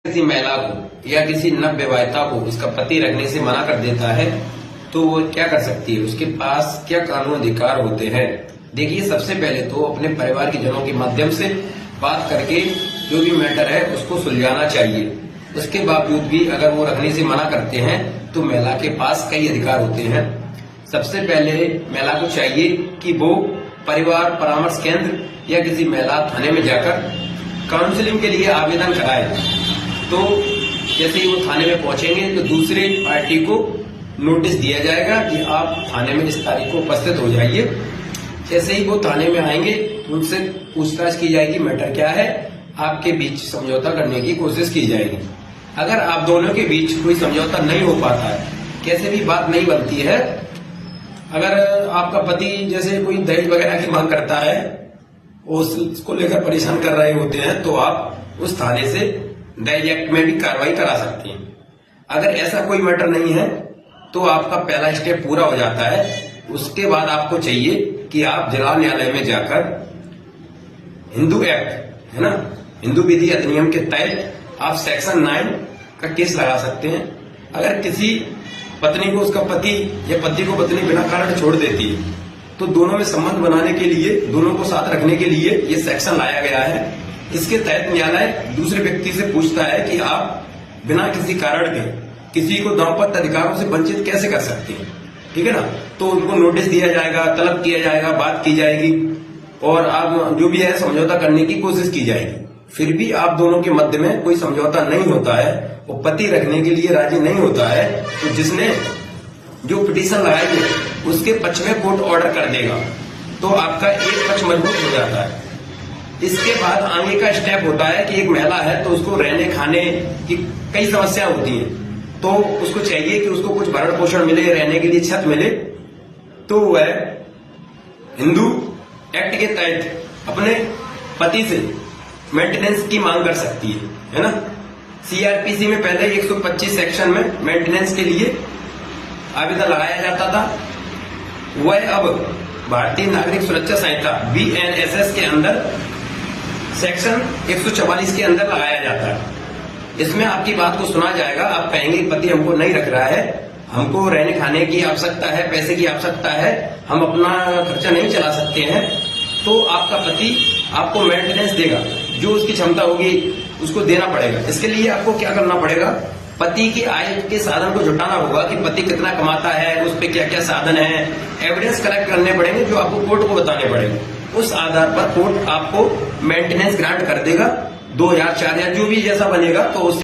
किसी महिला को या किसी नवविवाहिता को उसका पति रखने से मना कर देता है तो वो क्या कर सकती है, उसके पास क्या कानूनी अधिकार होते हैं। देखिए, सबसे पहले तो अपने परिवार के जनों के माध्यम से बात करके जो भी मैटर है उसको सुलझाना चाहिए। उसके बावजूद भी अगर वो रखने से मना करते हैं तो महिला के पास कई अधिकार होते हैं। सबसे पहले महिला को चाहिए कि वो परिवार परामर्श केंद्र या किसी महिला थाने में जाकर काउंसलिंग के लिए आवेदन कराए। तो जैसे ही वो थाने में पहुंचेंगे तो दूसरे पार्टी को नोटिस दिया जाएगा कि आप थाने में इस तारीख को उपस्थित हो जाइए। जैसे ही वो थाने में आएंगे उनसे पूछताछ की जाएगी, मैटर क्या है, आपके बीच समझौता करने की कोशिश की जाएगी। अगर आप दोनों के बीच कोई समझौता नहीं हो पाता है, कैसे भी बात नहीं बनती है, अगर आपका पति जैसे कोई दहेज वगैरह की मांग करता है, उसको लेकर परेशान कर रहे होते हैं, तो आप उस थाने से दहेज एक्ट में भी कार्रवाई करा सकते हैं। अगर ऐसा कोई मैटर नहीं है तो आपका पहला स्टेप पूरा हो जाता है। उसके बाद आपको चाहिए कि आप जिला न्यायालय में जाकर हिंदू एक्ट है ना, हिंदू विधि अधिनियम के तहत आप सेक्शन 9 का केस लगा सकते हैं। अगर किसी पत्नी को उसका पति या पति को पत्नी बिना कारण छोड़ देती है तो दोनों में संबंध बनाने के लिए, दोनों को साथ रखने के लिए ये सेक्शन लाया गया है। इसके तहत न्यायालय दूसरे व्यक्ति से पूछता है कि आप बिना किसी कारण के किसी को दाम्पत्य अधिकारों से वंचित कैसे कर सकते हैं, ठीक है ना। तो उनको नोटिस दिया जाएगा, तलब किया जाएगा, बात की जाएगी और आप जो भी है समझौता करने की कोशिश की जाएगी। फिर भी आप दोनों के मध्य में कोई समझौता नहीं होता है, वो पति रखने के लिए राजी नहीं होता है, तो जिसने जो पिटीशन लगाई है उसके पक्ष में कोर्ट ऑर्डर कर देगा, तो आपका एक पक्ष मजबूत हो जाता है। इसके बाद आगे का स्टेप होता है कि एक महिला है तो उसको रहने खाने की कई समस्या होती हैं, तो उसको चाहिए कि उसको कुछ भरण पोषण मिले, रहने के लिए छत मिले, तो वह हिंदू एक्ट के तहत अपने पति से मेंटेनेंस की मांग कर सकती है ना। सीआरपीसी में पहले 125 सेक्शन में मेंटेनेंस के लिए आवेदन लगाया जाता था, वह अब भारतीय नागरिक सुरक्षा संहिता BNSS के अंदर सेक्शन 144 के अंदर लगाया जाता है। इसमें आपकी बात को सुना जाएगा। आप कहेंगे पति हमको नहीं रख रहा है, हमको रहने खाने की आवश्यकता है, पैसे की आवश्यकता है, हम अपना खर्चा नहीं चला सकते हैं, तो आपका पति आपको मेंटेनेंस देगा, जो उसकी क्षमता होगी उसको देना पड़ेगा। इसके लिए आपको क्या करना पड़ेगा, पति की आय के साधन को जुटाना होगा कि पति कितना कमाता है, उस पर क्या क्या साधन है, एविडेंस कलेक्ट करने पड़ेंगे जो आपको कोर्ट को बताने पड़ेंगे। उस आधार पर कोर्ट आपको मेंटेनेंस ग्रांट कर देगा, 2000 4000 जो भी जैसा बनेगा, तो